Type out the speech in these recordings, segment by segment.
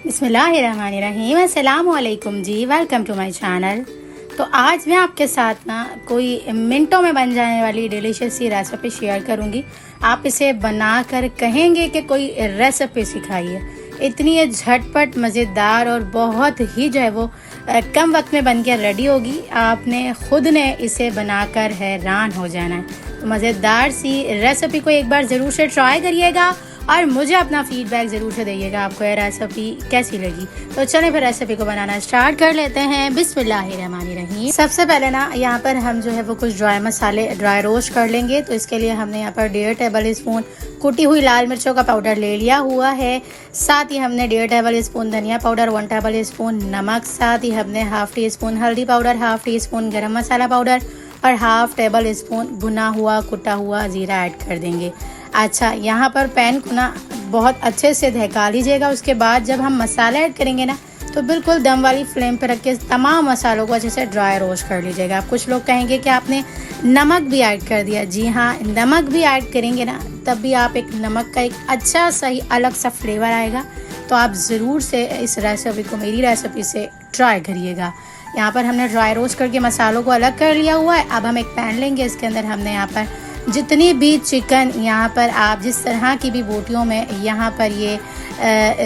बिस्मिल्लाहिर्रहमानिर्रहीम। अस्सलाम वालेकुम जी, वेलकम टू माय चैनल। तो आज मैं आपके साथ ना कोई मिनटों में बन जाने वाली डिलीशियस सी रेसिपी शेयर करूंगी। आप इसे बनाकर कहेंगे कि कोई रेसिपी सिखाई है। इतनी झटपट मज़ेदार और बहुत ही जो है वो कम वक्त में बन के रेडी होगी। आपने खुद ने इसे बनाकर हैरान हो जाना है। तो मज़ेदार सी रेसिपी को एक बार ज़रूर से ट्राई करिएगा और मुझे अपना फीडबैक ज़रूर से दीजिएगा आपको ये रेसिपी कैसी लगी। तो चलें फिर रेसिपी को बनाना स्टार्ट कर लेते हैं। बिस्मिल्लाहिर्रहमानिर्रहीम। सबसे पहले ना यहाँ पर हम जो है वो कुछ ड्राई मसाले ड्राई रोस्ट कर लेंगे। तो इसके लिए हमने यहाँ पर 1.5 टेबल स्पून कुटी हुई लाल मिर्चों का पाउडर ले लिया हुआ है। साथ ही हमने 1.5 टेबल स्पून धनिया पाउडर, 1 टेबल स्पून नमक, साथ ही हमने हाफ टी स्पून हल्दी पाउडर, हाफ टी स्पून गरम मसाला पाउडर और हाफ टेबल स्पून भुना हुआ कुटा हुआ ज़ीरा ऐड कर देंगे। अच्छा, यहाँ पर पैन को ना बहुत अच्छे से दहका लीजिएगा। उसके बाद जब हम मसाला ऐड करेंगे ना तो बिल्कुल दम वाली फ्लेम पर रख के तमाम मसालों को अच्छे से ड्राई रोस्ट कर लीजिएगा। कुछ लोग कहेंगे कि आपने नमक भी ऐड कर दिया। जी हाँ, नमक भी ऐड करेंगे ना तब भी आप एक नमक का एक अच्छा सही अलग सा फ्लेवर आएगा। तो आप ज़रूर से इस रेसिपी को मेरी रेसिपी से ट्राई करिएगा। यहाँ पर हमने ड्राई रोस्ट करके मसालों को अलग कर लिया हुआ है। अब हम एक पैन लेंगे। इसके अंदर हमने यहाँ पर जितनी भी चिकन, यहाँ पर आप जिस तरह की भी बोटियों में यहाँ पर ये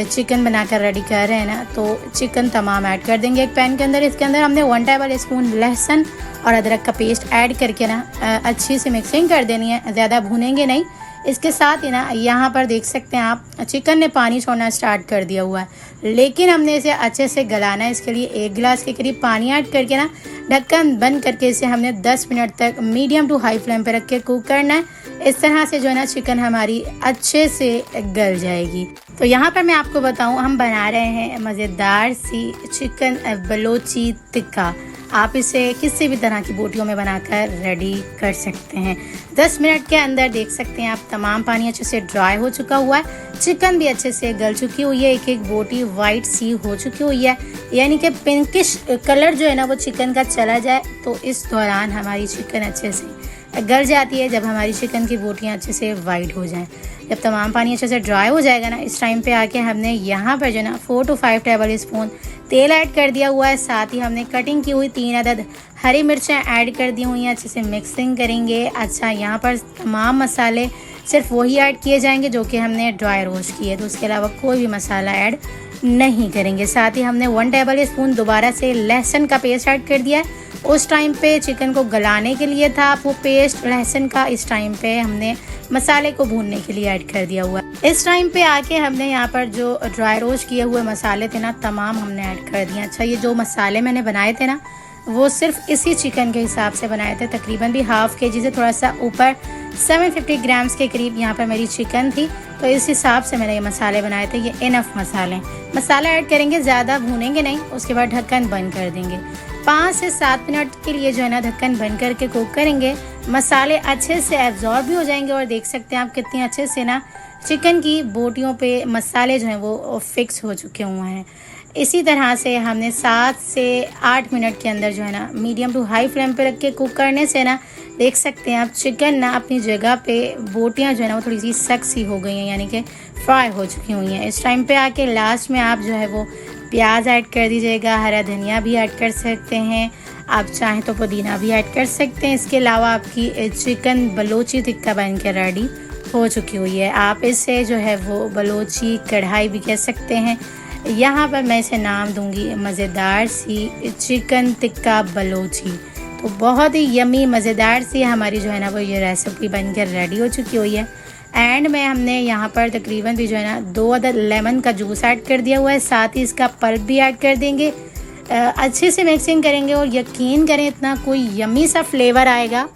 चिकन बनाकर रेडी कर रहे हैं ना, तो चिकन तमाम ऐड कर देंगे एक पैन के अंदर। इसके अंदर हमने 1 टेबल स्पून लहसुन और अदरक का पेस्ट ऐड करके ना अच्छी सी मिक्सिंग कर देनी है। ज़्यादा भूनेंगे नहीं। इसके साथ ही ना यहाँ पर देख सकते हैं आप चिकन ने पानी छोड़ना स्टार्ट कर दिया हुआ है, लेकिन हमने इसे अच्छे से गलाना है। इसके लिए 1 गिलास के करीब पानी ऐड करके ना ढक्कन बंद करके इसे हमने 10 मिनट तक मीडियम टू हाई फ्लेम पे रख के कुक करना है। इस तरह से जो है ना चिकन हमारी अच्छे से गल जाएगी। तो यहाँ पर मैं आपको बताऊँ, हम बना रहे हैं मज़ेदार सी चिकन बलोची टिक्का। आप इसे किसी भी तरह की बोटियों में बनाकर रेडी कर सकते हैं। 10 मिनट के अंदर देख सकते हैं आप तमाम पानी अच्छे से ड्राई हो चुका हुआ है। चिकन भी अच्छे से गल चुकी हुई है। एक एक बोटी वाइट सी हो चुकी हुई है, यानी कि पिंकिश कलर जो है ना वो चिकन का चला जाए। तो इस दौरान हमारी चिकन अच्छे से गल जाती है, जब हमारी चिकन की बोटियाँ अच्छे से वाइट हो जाएं। जब तमाम पानी अच्छे से ड्राई हो जाएगा ना, इस टाइम पे आके हमने यहाँ पर जो ना 4 to 5 टेबल स्पून तेल ऐड कर दिया हुआ है। साथ ही हमने कटिंग की हुई 3 अदद हरी मिर्चें ऐड कर दी हुई हैं। अच्छे से मिक्सिंग करेंगे। अच्छा, यहाँ पर तमाम मसाले सिर्फ वही ऐड किए जाएंगे जो कि हमने ड्राई रोस्ट किए, तो उसके अलावा कोई भी मसाला ऐड नहीं करेंगे। साथ ही हमने 1 टेबल स्पून दोबारा से लहसुन का पेस्ट ऐड कर दिया है। उस टाइम पे चिकन को गलाने के लिए था वो पेस्ट लहसुन का, इस टाइम पे हमने मसाले को भूनने के लिए ऐड कर दिया हुआ है। इस टाइम पे आके हमने यहाँ पर जो ड्राई रोस्ट किए हुए मसाले थे ना तमाम हमने ऐड कर दिए। अच्छा, ये जो मसाले मैंने बनाए थे ना वो सिर्फ इसी चिकन के हिसाब से बनाए थे। तकरीबन भी हाफ केजी से थोड़ा सा ऊपर 750 ग्राम्स के करीब यहाँ पर मेरी चिकन थी, तो इस हिसाब से मैंने ये मसाले बनाए थे। ये इनफ मसाला ऐड करेंगे, ज़्यादा भूनेंगे नहीं। उसके बाद ढक्कन बंद कर देंगे। 5 से 7 मिनट के लिए जो है ना ढक्कन बंद करके कुक करेंगे। मसाले अच्छे से एब्जॉर्ब भी हो जाएंगे और देख सकते हैं आप कितनी अच्छे से ना चिकन की बोटियों पे मसाले जो हैं वो फिक्स हो चुके हुए हैं। इसी तरह से हमने 7 से 8 मिनट के अंदर जो है ना मीडियम टू हाई फ्लेम पे रख के कुक करने से ना देख सकते हैं आप चिकन ना अपनी जगह पे, बोटियां जो है ना वो थोड़ी सी सख्त सी हो गई हैं, यानी कि फ्राई हो चुकी हुई हैं। इस टाइम पे आके लास्ट में आप जो है वो प्याज ऐड कर दीजिएगा, हरा धनिया भी ऐड कर सकते हैं, आप चाहें तो पुदीना भी ऐड कर सकते हैं। इसके अलावा आपकी चिकन बलोची टिक्का बन के रेडी हो चुकी हुई है। आप इसे जो है वो बलोची कढ़ाई भी कह सकते हैं। यहाँ पर मैं इसे नाम दूंगी मज़ेदार सी चिकन टिक्का बलोची। तो बहुत ही यमी मज़ेदार सी हमारी जो है ना वो ये रेसिपी बनकर रेडी हो चुकी हुई है। एंड में हमने यहाँ पर तकरीबन भी जो है ना 2 अदद लेमन का जूस ऐड कर दिया हुआ है। साथ ही इसका पल्प भी ऐड कर देंगे। अच्छे से मिक्सिंग करेंगे और यकीन करें इतना कोई यमी सा फ्लेवर आएगा।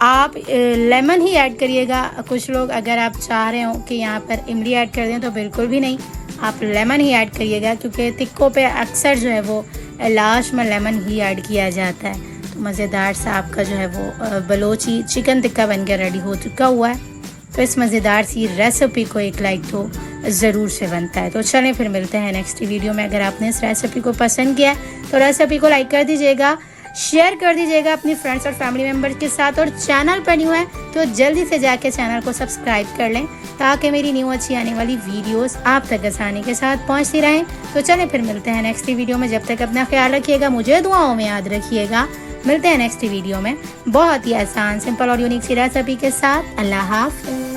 आप लेमन ही ऐड करिएगा। कुछ लोग अगर आप चाह रहे हो कि यहाँ पर इमली ऐड कर दें तो बिल्कुल भी नहीं, आप लेमन ही ऐड करिएगा, क्योंकि टिक्कों पे अक्सर जो है वो लास्ट में लेमन ही ऐड किया जाता है। तो मज़ेदार सा आपका जो है वो बलोची चिकन टिक्का बनकर रेडी हो चुका हुआ है। तो इस मज़ेदार सी रेसिपी को एक लाइक तो ज़रूर से बनता है। तो चलें फिर मिलते हैं नेक्स्ट वीडियो में। अगर आपने इस रेसिपी को पसंद किया तो रेसिपी को लाइक कर दीजिएगा। शेयर कर दीजिएगा अपनी फ्रेंड्स और फैमिली मेम्बर्स के साथ। और चैनल पर न्यू है तो जल्दी से जाके चैनल को सब्सक्राइब कर लें ताकि मेरी न्यू अच्छी आने वाली वीडियोस आप तक आसानी के साथ पहुंचती रहें। तो चलें फिर मिलते हैं नेक्स्ट वीडियो में। जब तक अपना ख्याल रखिएगा, मुझे दुआओं में याद रखिएगा। मिलते हैं नेक्स्ट वीडियो में बहुत ही आसान, सिंपल और यूनिक सी रेसिपी के साथ। अल्लाह हाफ़िज़।